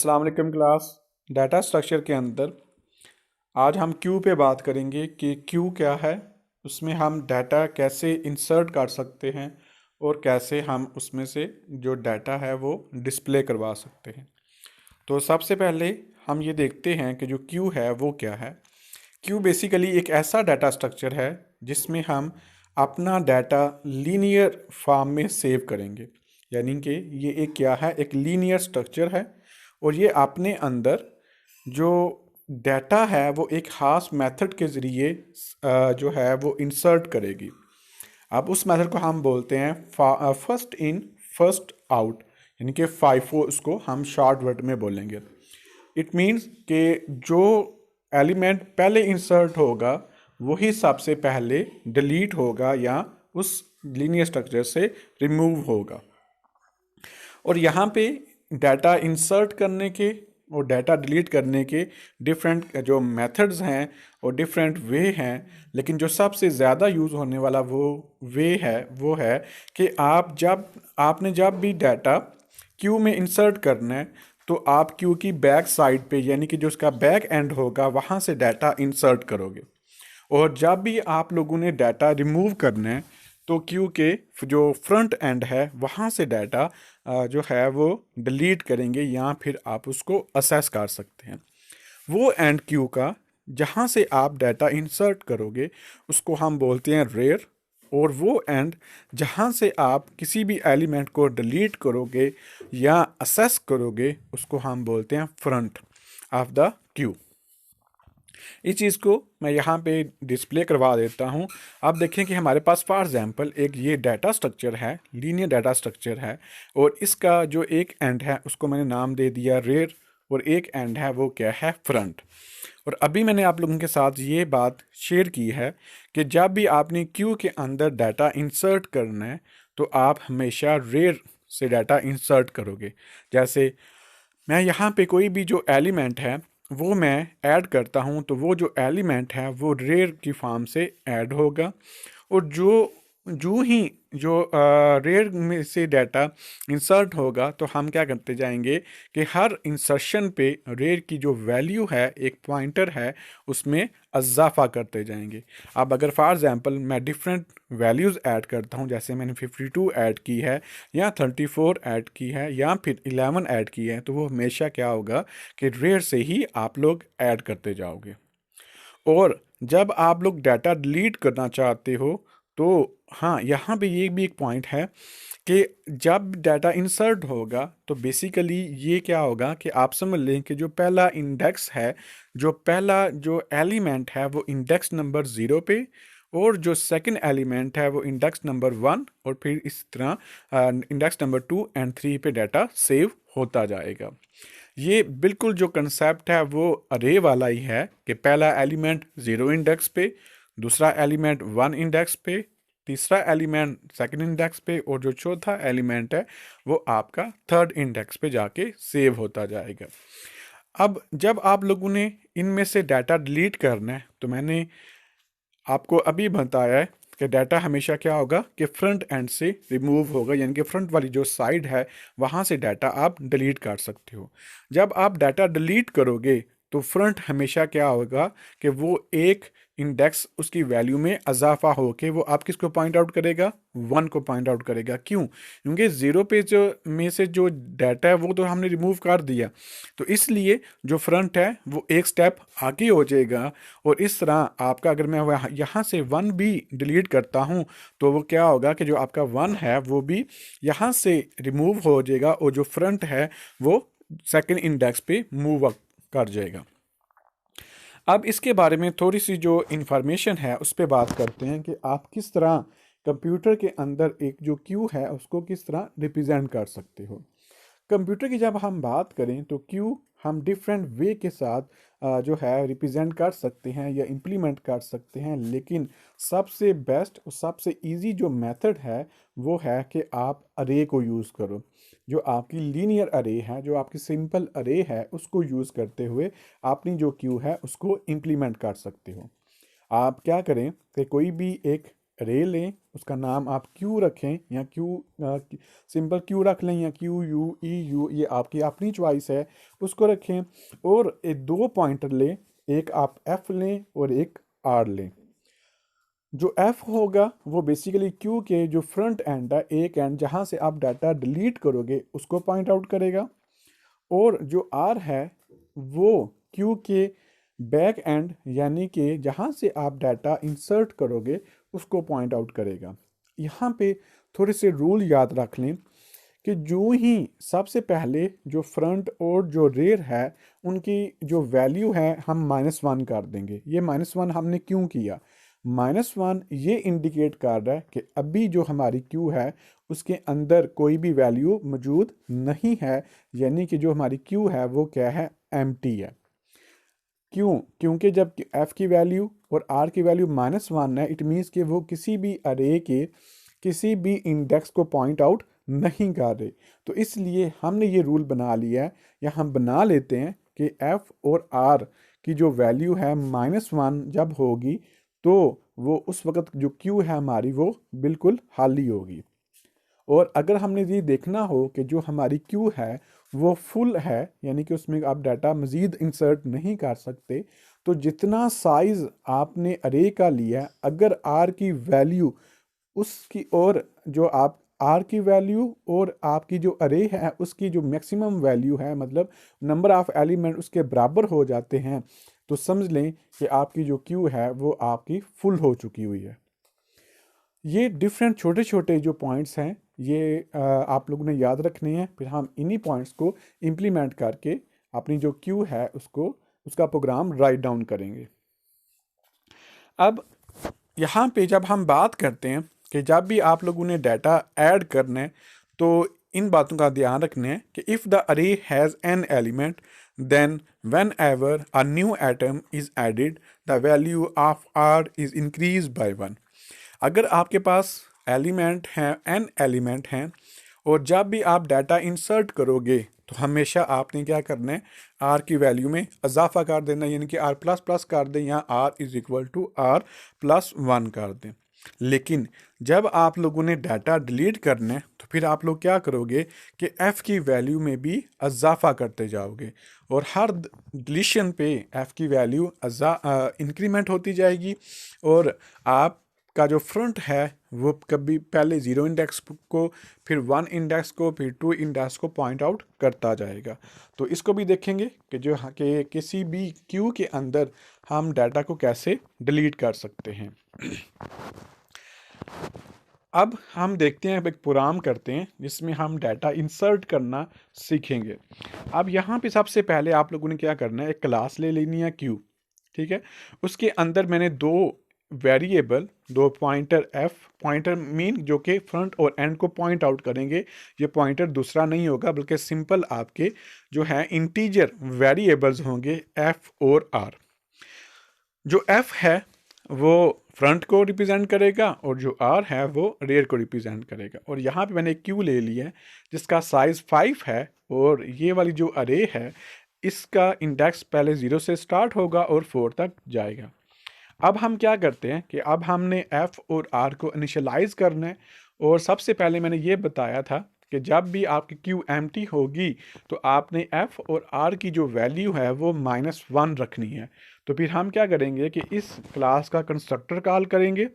अस्सलाम वालेकुम class. Data structure के अंदर आज हम क्यू पे बात करेंगे कि क्यू क्या है, उसमें हम डाटा कैसे इंसर्ट कर सकते हैं और कैसे हम उसमें से जो डाटा है वो डिस्प्ले करवा सकते हैं। तो सबसे पहले हम ये देखते हैं कि जो क्यू है वो क्या है। क्यू बेसिकली एक ऐसा डाटा स्ट्रक्चर है जिसमें हम अपना डाटा लीनियर फॉर्म में सेव करेंगे, यानी कि ये एक क्या है, एक लीनियर स्ट्रक्चर है और ये अपने अंदर जो डाटा है वो एक खास मेथड के ज़रिए जो है वो इंसर्ट करेगी। अब उस मेथड को हम बोलते हैं फर्स्ट इन फर्स्ट आउट, यानी कि फाइफो, उसको हम शॉर्ट वर्ड में बोलेंगे। इट मीन्स कि जो एलिमेंट पहले इंसर्ट होगा वही सबसे पहले डिलीट होगा या उस लीनियर स्ट्रक्चर से रिमूव होगा। और यहाँ पे डाटा इंसर्ट करने के और डाटा डिलीट करने के डिफरेंट जो मेथड्स हैं और डिफरेंट वे हैं, लेकिन जो सबसे ज़्यादा यूज़ होने वाला वो वे है वो है कि आपने जब भी डाटा क्यू में इंसर्ट करना है तो आप क्यू की बैक साइड पे, यानी कि जो उसका बैक एंड होगा, वहाँ से डाटा इंसर्ट करोगे। और जब भी आप लोगों ने डाटा रिमूव करना है तो क्यू के जो फ्रंट एंड है वहाँ से डाटा जो है वो डिलीट करेंगे या फिर आप उसको असेस कर सकते हैं। वो एंड क्यू का जहाँ से आप डाटा इंसर्ट करोगे उसको हम बोलते हैं रेयर, और वो एंड जहाँ से आप किसी भी एलिमेंट को डिलीट करोगे या असेस करोगे उसको हम बोलते हैं फ्रंट ऑफ द क्यू। इस चीज़ को मैं यहाँ पे डिस्प्ले करवा देता हूँ। आप देखें कि हमारे पास फॉर एग्जांपल एक ये डाटा स्ट्रक्चर है, लीनियर डाटा स्ट्रक्चर है, और इसका जो एक एंड है उसको मैंने नाम दे दिया रेयर और एक एंड है वो क्या है, फ्रंट। और अभी मैंने आप लोगों के साथ ये बात शेयर की है कि जब भी आपने क्यू के अंदर डाटा इंसर्ट करना है तो आप हमेशा रेयर से डाटा इंसर्ट करोगे। जैसे मैं यहाँ पे कोई भी जो एलिमेंट है वो मैं ऐड करता हूँ तो वो जो एलिमेंट है वो रेयर की फॉर्म से ऐड होगा, और जो ही जो रेयर में से डाटा इंसर्ट होगा तो हम क्या करते जाएंगे कि हर इंसर्शन पे रेयर की जो वैल्यू है, एक पॉइंटर है, उसमें इजाफा करते जाएंगे। अब अगर फॉर एग्जांपल मैं डिफरेंट वैल्यूज़ ऐड करता हूँ, जैसे मैंने 52 ऐड की है या 34 ऐड की है या फिर 11 ऐड की है, तो वो हमेशा क्या होगा कि रेयर से ही आप लोग ऐड करते जाओगे। और जब आप लोग डाटा डिलीट करना चाहते हो तो हाँ, यहाँ पे ये भी एक पॉइंट है कि जब डाटा इंसर्ट होगा तो बेसिकली ये क्या होगा कि आप समझ लें कि जो पहला इंडेक्स है, जो पहला जो एलिमेंट है वो इंडेक्स नंबर 0 पे, और जो सेकंड एलिमेंट है वो इंडेक्स नंबर 1, और फिर इस तरह इंडेक्स नंबर 2 एंड 3 पे डाटा सेव होता जाएगा। ये बिल्कुल जो कंसेप्ट है वो अरे वाला ही है कि पहला एलिमेंट 0 इंडेक्स पे, दूसरा एलिमेंट 1 इंडेक्स पे, तीसरा एलिमेंट सेकंड इंडेक्स पे, और जो चौथा एलिमेंट है वो आपका थर्ड इंडेक्स पे जाके सेव होता जाएगा। अब जब आप लोगों ने इनमें से डाटा डिलीट करना है तो मैंने आपको अभी बताया है कि डाटा हमेशा क्या होगा कि फ्रंट एंड से रिमूव होगा, यानी कि फ्रंट वाली जो साइड है वहाँ से डाटा आप डिलीट कर सकते हो। जब आप डाटा डिलीट करोगे तो फ्रंट हमेशा क्या होगा कि वो एक इंडेक्स उसकी वैल्यू में इजाफा होके वो आप किसको पॉइंट आउट करेगा, 1 को पॉइंट आउट करेगा। क्यों? क्योंकि 0 पे जो में से जो डाटा है वो तो हमने रिमूव कर दिया, तो इसलिए जो फ्रंट है वो एक स्टेप आगे हो जाएगा। और इस तरह आपका अगर मैं यहाँ से 1 भी डिलीट करता हूँ तो वो क्या होगा कि जो आपका 1 है वो भी यहाँ से रिमूव हो जाएगा और जो फ्रंट है वो सेकंड इंडेक्स पे मूव अप कर जाएगा। अब इसके बारे में थोड़ी सी जो इंफॉर्मेशन है उस पर बात करते हैं कि आप किस तरह कंप्यूटर के अंदर एक जो क्यू है उसको किस तरह रिप्रेजेंट कर सकते हो। कंप्यूटर की जब हम बात करें तो क्यू हम डिफरेंट वे के साथ जो है रिप्रेजेंट कर सकते हैं या इम्प्लीमेंट कर सकते हैं, लेकिन सबसे बेस्ट और सबसे इजी जो मेथड है वो है कि आप अरे को यूज़ करो। जो आपकी लीनियर अरे है, जो आपकी सिंपल अरे है, उसको यूज़ करते हुए अपनी जो क्यू है उसको इम्प्लीमेंट कर सकते हो। आप क्या करें कि कोई भी एक अरे लें, उसका नाम आप क्यू रखें या क्यू सिंपल क्यू रख लें या क्यू यू ई यू, ये आपकी अपनी चॉइस है, उसको रखें। और दो पॉइंटर लें, एक आप एफ लें और एक आर लें। जो एफ होगा वो बेसिकली क्यू के जो फ्रंट एंड है, एक एंड जहाँ से आप डाटा डिलीट करोगे उसको पॉइंट आउट करेगा। और जो आर है वो क्यू के बैक एंड यानी कि जहाँ से आप डाटा इंसर्ट करोगे उसको पॉइंट आउट करेगा। यहाँ पे थोड़े से रूल याद रख लें कि जो ही सबसे पहले जो फ्रंट और जो रेयर है उनकी जो वैल्यू है हम -1 कर देंगे। ये -1 हमने क्यों किया? -1 ये इंडिकेट कर रहा है कि अभी जो हमारी क्यू है उसके अंदर कोई भी वैल्यू मौजूद नहीं है, यानी कि जो हमारी क्यू है वो क्या है, एम्प्टी है। क्यों? क्योंकि जब एफ की वैल्यू और आर की वैल्यू -1 है, इट मीन्स कि वो किसी भी अरे के किसी भी इंडेक्स को पॉइंट आउट नहीं कर रहे। तो इसलिए हमने ये रूल बना लिया है, या हम बना लेते हैं कि एफ और आर की जो वैल्यू है -1 जब होगी तो वो उस वक्त जो क्यू है हमारी वो बिल्कुल खाली होगी। और अगर हमने ये देखना हो कि जो हमारी क्यू है वो फुल है, यानी कि उसमें आप डाटा मज़ीद इंसर्ट नहीं कर सकते, तो जितना साइज़ आपने अरे का लिया है, अगर आर की वैल्यू उसकी और जो आप आर की वैल्यू और आपकी जो अरे है उसकी जो मैक्सिमम वैल्यू है, मतलब नंबर ऑफ एलिमेंट उसके बराबर हो जाते हैं, तो समझ लें कि आपकी जो क्यू है वो आपकी फुल हो चुकी हुई है। ये डिफरेंट छोटे छोटे जो पॉइंट्स हैं ये आप लोगों ने याद रखने हैं, फिर हम इन्हीं पॉइंट्स को इम्प्लीमेंट करके अपनी जो क्यू है उसको उसका प्रोग्राम राइट डाउन करेंगे। अब यहाँ पे जब हम बात करते हैं कि जब भी आप लोगों ने डाटा ऐड करना है तो इन बातों का ध्यान रखना है कि if the array has an element then whenever a new atom is added the value of r is increase by 1। अगर आपके पास एलिमेंट हैं, एन एलिमेंट हैं, और जब भी आप डाटा इंसर्ट करोगे तो हमेशा आपने क्या करना है, आर की वैल्यू में इजाफा कर देना, यानी कि आर प्लस प्लस कर दें या r is equal to r plus 1 कर दें। लेकिन जब आप लोगों ने डाटा डिलीट करना है तो फिर आप लोग क्या करोगे कि एफ़ की वैल्यू में भी इजाफा करते जाओगे, और हर डिलीशन पे एफ़ की वैल्यू इंक्रीमेंट होती जाएगी, और आप का जो फ्रंट है वो कभी पहले 0 इंडेक्स को, फिर 1 इंडेक्स को, फिर 2 इंडेक्स को पॉइंट आउट करता जाएगा। तो इसको भी देखेंगे कि जो कि किसी भी क्यू के अंदर हम डाटा को कैसे डिलीट कर सकते हैं। अब हम देखते हैं, अब एक प्रोग्राम करते हैं जिसमें हम डाटा इंसर्ट करना सीखेंगे। अब यहाँ पे सबसे पहले आप लोगों ने क्या करना है, एक क्लास ले लेनी है क्यू, ठीक है। उसके अंदर मैंने दो वेरिएबल, दो पॉइंटर एफ, पॉइंटर मीन जो कि फ्रंट और एंड को पॉइंट आउट करेंगे। ये पॉइंटर दूसरा नहीं होगा बल्कि सिंपल आपके जो है इंटीजर वेरिएबल्स होंगे एफ और आर। जो एफ है वो फ्रंट को रिप्रेजेंट करेगा और जो आर है वो रेयर को रिप्रेजेंट करेगा। और यहाँ पे मैंने क्यू ले लिया है जिसका साइज 5 है, और ये वाली जो अरे है इसका इंडेक्स पहले 0 से स्टार्ट होगा और 4 तक जाएगा। अब हम क्या करते हैं कि अब हमने एफ और आर को इनिशियलाइज करना है, और सबसे पहले मैंने ये बताया था कि जब भी आपकी क्यू एम्प्टी होगी तो आपने एफ और आर की जो वैल्यू है वो -1 रखनी है। तो फिर हम क्या करेंगे कि इस क्लास का कंस्ट्रक्टर कॉल करेंगे,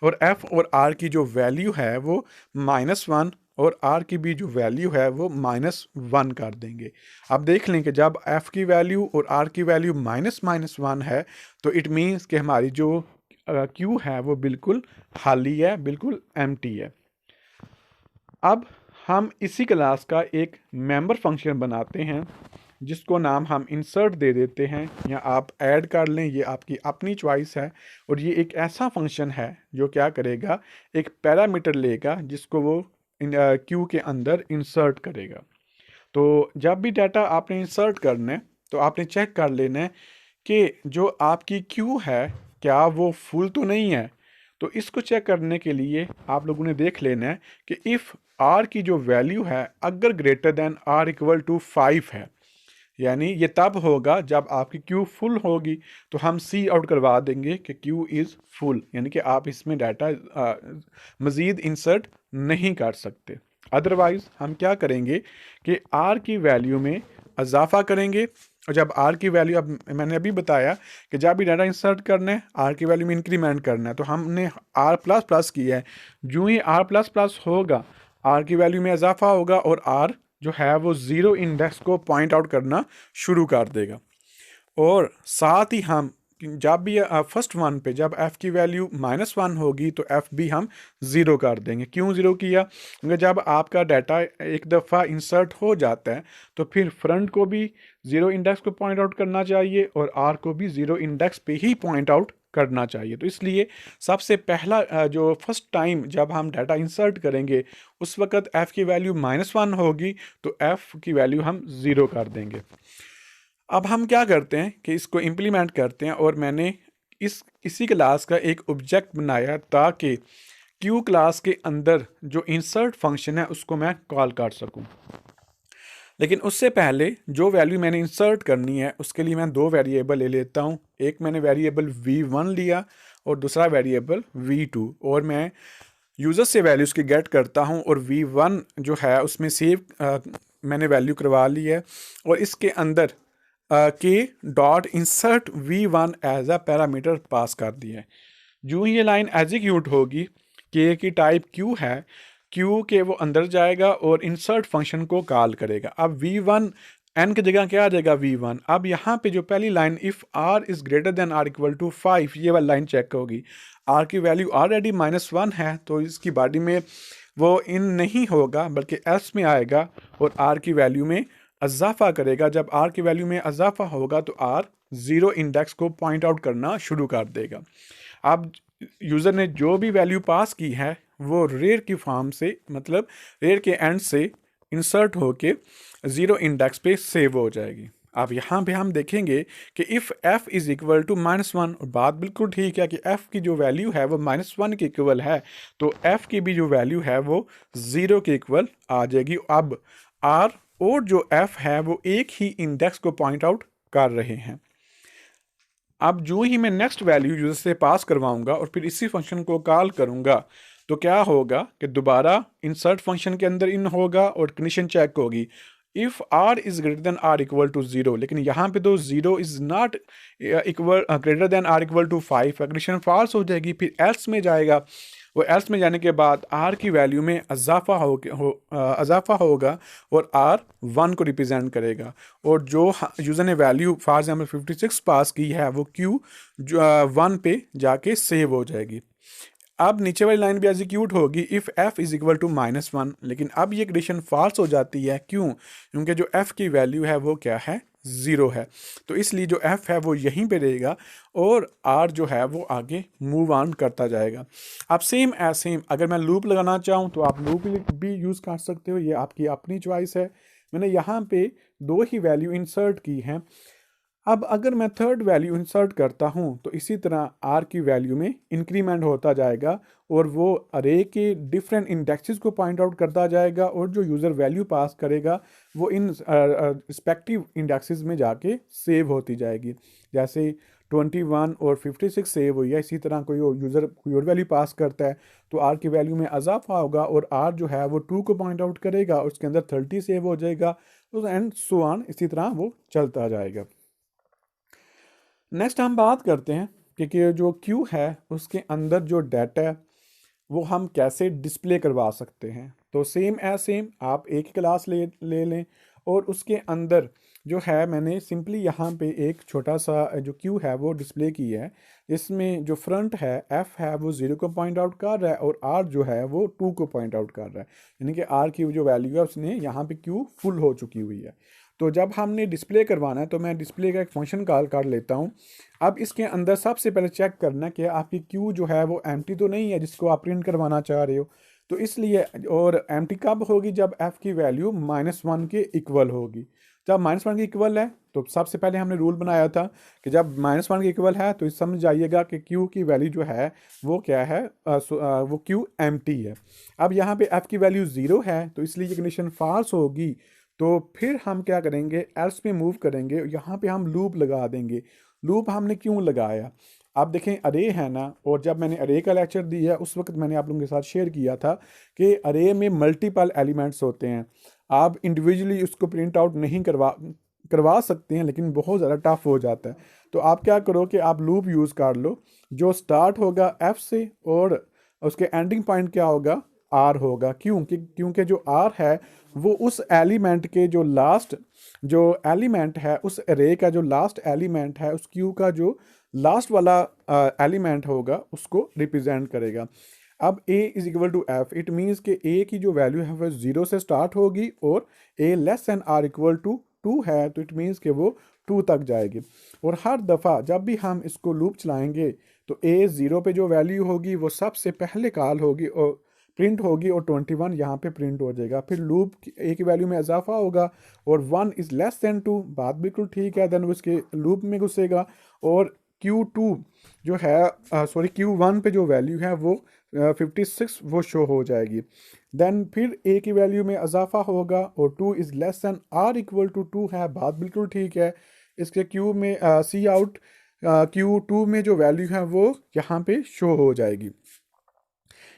और एफ और आर की जो वैल्यू है वो -1 और आर की भी जो वैल्यू है वो -1 कर देंगे। अब देख लें कि जब एफ की वैल्यू और आर की वैल्यू -1 है तो इट मीन्स कि हमारी जो क्यू है वो बिल्कुल खाली है, बिल्कुल एम्प्टी है। अब हम इसी क्लास का एक मेंबर फंक्शन बनाते हैं जिसको नाम हम इंसर्ट दे देते हैं, या आप ऐड कर लें, ये आपकी अपनी चॉइस है। और ये एक ऐसा फंक्शन है जो क्या करेगा, एक पैरामीटर लेगा जिसको वो क्यू के अंदर इंसर्ट करेगा। तो जब भी डाटा आपने इंसर्ट करना है तो आपने चेक कर लेना है कि जो आपकी क्यू है क्या वो फुल तो नहीं है। तो इसको चेक करने के लिए आप लोगों ने देख लेना है कि इफ़ आर की जो वैल्यू है अगर greater than or equal to 5 है, यानी ये तब होगा जब आपकी क्यू फुल होगी, तो हम सी आउट करवा देंगे कि क्यू इज़ फुल, यानी कि आप इसमें डाटा मज़ीद इंसर्ट नहीं कर सकते। अदरवाइज़ हम क्या करेंगे कि आर की वैल्यू में इजाफा करेंगे, और जब आर की वैल्यू, अब मैंने अभी बताया कि जब भी डाटा इंसर्ट करना है आर की वैल्यू में इंक्रीमेंट करना है, तो हमने आर प्लस प्लस किया है। जो ही आर प्लस प्लस होगा आर की वैल्यू में इजाफा होगा और आर जो है वो ज़ीरो इंडेक्स को पॉइंट आउट करना शुरू कर देगा। और साथ ही हम जब भी फर्स्ट वन पे जब f की वैल्यू -1 होगी तो f भी हम ज़ीरो कर देंगे। क्यों ज़ीरो किया? क्योंकि जब आपका डाटा एक दफ़ा इंसर्ट हो जाता है तो फिर फ्रंट को भी ज़ीरो इंडेक्स को पॉइंट आउट करना चाहिए और r को भी ज़ीरो इंडेक्स पे ही पॉइंट आउट करना चाहिए। तो इसलिए सबसे पहला जो फर्स्ट टाइम जब हम डाटा इंसर्ट करेंगे उस वक़्त f की वैल्यू -1 होगी तो f की वैल्यू हम ज़ीरो कर देंगे। अब हम क्या करते हैं कि इसको इम्प्लीमेंट करते हैं, और मैंने इसी क्लास का एक ऑब्जेक्ट बनाया ताकि क्यू क्लास के अंदर जो इंसर्ट फंक्शन है उसको मैं कॉल कर सकूं। लेकिन उससे पहले जो वैल्यू मैंने इंसर्ट करनी है उसके लिए मैं दो वेरिएबल ले लेता हूं। एक मैंने वेरिएबल v1 लिया और दूसरा वेरिएबल v2, और मैं यूज़र से वैल्यूज़ की गेट करता हूं, और v1 जो है उसमें सेव मैंने वैल्यू करवा ली है, और इसके अंदर के dot insert v1 as a parameter pass कर दिया है। जो ही ये लाइन एग्जीक्यूट होगी, के की टाइप क्यू है, क्यू के वो अंदर जाएगा और इंसर्ट फंक्शन को कॉल करेगा। अब v1 n की जगह क्या आ जाएगा v1। अब यहाँ पे जो पहली line if r is greater than r equal to 5, ये वाली लाइन चेक होगी। r की वैल्यू ऑलरेडी -1 है तो इसकी बॉडी में वो इन नहीं होगा बल्कि एल्स में आएगा और r की वैल्यू में इजाफा करेगा। जब r की वैल्यू में इजाफा होगा तो r ज़ीरो इंडेक्स को पॉइंट आउट करना शुरू कर देगा। अब यूज़र ने जो भी वैल्यू पास की है वो रेयर की फॉर्म से, मतलब रेयर के एंड से इंसर्ट होके ज़ीरो इंडेक्स पे सेव हो जाएगी। अब यहाँ पे हम देखेंगे कि if f is equal to -1, और बात बिल्कुल ठीक है कि f की जो वैल्यू है वो -1 के इक्वल है, तो f की भी जो वैल्यू है वो ज़ीरो के इक्वल आ जाएगी। अब r और जो f है वो एक ही इंडेक्स को पॉइंट आउट कर रहे हैं। अब जो ही मैं नेक्स्ट वैल्यू यूज़र से पास करवाऊंगा और फिर इसी फंक्शन को कॉल करूंगा तो क्या होगा कि दोबारा इंसर्ट फंक्शन के अंदर इन होगा और कंडीशन चेक होगी if r is greater than r equal to 0। लेकिन यहाँ पे तो 0 is not equal greater than r equal to 5, condition false हो जाएगी। फिर एल्स में जाएगा, वो एल्स में जाने के बाद r की वैल्यू में इजाफा होगा और r 1 को रिप्रेजेंट करेगा, और जो यूज़र ने वैल्यू फॉर एग्जाम्पल 56 पास की है वो q 1 पे जाके सेव हो जाएगी। अब नीचे वाली लाइन भी एग्जीक्यूट होगी if f is equal to -1, लेकिन अब ये कंडीशन फॉल्स हो जाती है। क्यों? क्योंकि जो f की वैल्यू है वो क्या है, 0 है। तो इसलिए जो f है वो यहीं पे रहेगा और r जो है वो आगे मूव ऑन करता जाएगा। अब सेम एज सेम अगर मैं लूप लगाना चाहूँ तो आप लूप भी यूज़ कर सकते हो, ये आपकी अपनी चॉइस है। मैंने यहाँ पे दो ही वैल्यू इंसर्ट की हैं। अब अगर मैं थर्ड वैल्यू इंसर्ट करता हूं तो इसी तरह r की वैल्यू में इंक्रीमेंट होता जाएगा और वो अरे के डिफरेंट इंडेक्सेस को पॉइंट आउट करता जाएगा, और जो यूज़र वैल्यू पास करेगा वो इन रिस्पेक्टिव इंडेक्सेस में जाके सेव होती जाएगी। जैसे 21 और 56 सेव हुई है, इसी तरह कोई यूज़र कोई और वैल्यू पास करता है तो r की वैल्यू में इजाफा होगा और r जो है वो 2 को पॉइंट आउट करेगा और उसके अंदर 30 सेव हो जाएगा, तो एंड सो ऑन, इसी तरह वो चलता जाएगा। नेक्स्ट हम बात करते हैं कि जो क्यू है उसके अंदर जो डाटा है वो हम कैसे डिस्प्ले करवा सकते हैं। तो सेम एज सेम आप एक ही क्लास ले लें और उसके अंदर जो है मैंने सिंपली यहाँ पे एक छोटा सा जो क्यू है वो डिस्प्ले की है। इसमें जो फ्रंट है f है वो 0 को पॉइंट आउट कर रहा है और r जो है वो 2 को पॉइंट आउट कर रहा है, यानी कि r की जो वैल्यू है उसने यहाँ पे क्यू फुल हो चुकी हुई है। तो जब हमने डिस्प्ले करवाना है तो मैं डिस्प्ले का एक फंक्शन कॉल कर लेता हूँ। अब इसके अंदर सबसे पहले चेक करना कि आपकी क्यू जो है वो एम्प्टी तो नहीं है जिसको आप प्रिंट करवाना चाह रहे हो। तो इसलिए, और एम्प्टी कब होगी, जब f की वैल्यू -1 के इक्वल होगी। जब -1 के इक्वल है तो सबसे पहले हमने रूल बनाया था कि जब -1 के इक्वल है तो समझ जाइएगा कि क्यू की वैल्यू जो है वो क्या है, वो क्यू एम्प्टी है। अब यहाँ पे f की वैल्यू 0 है तो इसलिए ये कंडीशन फॉल्स होगी। तो फिर हम क्या करेंगे, एल्स पे मूव करेंगे, यहाँ पे हम लूप लगा देंगे। लूप हमने क्यों लगाया, आप देखें अरे है ना, और जब मैंने अरे का लेक्चर दिया उस वक्त मैंने आप लोगों के साथ शेयर किया था कि अरे में मल्टीपल एलिमेंट्स होते हैं। आप इंडिविजुअली उसको प्रिंट आउट नहीं करवा करवा सकते हैं, लेकिन बहुत ज़्यादा टफ हो जाता है। तो आप क्या करो कि आप लूप यूज़ कर लो, जो स्टार्ट होगा एफ से और उसके एंडिंग पॉइंट क्या होगा, आर होगा। क्योंकि जो आर है वो उस एलिमेंट के जो लास्ट जो एलिमेंट है, उस अरे का जो लास्ट एलिमेंट है, उस क्यू का जो लास्ट वाला एलिमेंट होगा उसको रिप्रेजेंट करेगा। अब a is equal to f, it means कि a की जो वैल्यू है वो 0 से स्टार्ट होगी और a less than or equal to 2 है, तो इट मीन्स कि वो 2 तक जाएगी। और हर दफ़ा जब भी हम इसको लूप चलाएंगे तो a 0 पे जो वैल्यू होगी वो सबसे पहले कॉल होगी और प्रिंट होगी, और 21 यहाँ पे प्रिंट हो जाएगा। फिर लूप a की वैल्यू में इजाफा होगा और 1 इज़ लेस देन 2, बात बिल्कुल ठीक है, देन उसके लूप में घुसेगा और Q2 जो है सॉरी Q1 पे जो वैल्यू है वो 56 वो शो हो जाएगी। देन फिर a की वैल्यू में इजाफा होगा और 2 is less than or equal to 2 है, बात बिल्कुल ठीक है। इसके क्यू में सी आउट Q2 में जो वैल्यू है वो यहाँ पे शो हो जाएगी।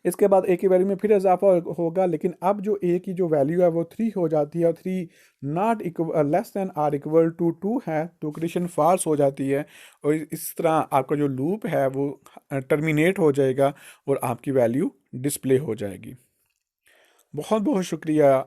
इसके बाद a की वैल्यू में फिर इजाफा होगा, लेकिन अब जो a की जो वैल्यू है वो 3 हो जाती है और 3 not less than or equal to 2 है, तो कंडीशन फाल्स हो जाती है और इस तरह आपका जो लूप है वो टर्मिनेट हो जाएगा और आपकी वैल्यू डिस्प्ले हो जाएगी। बहुत बहुत शुक्रिया।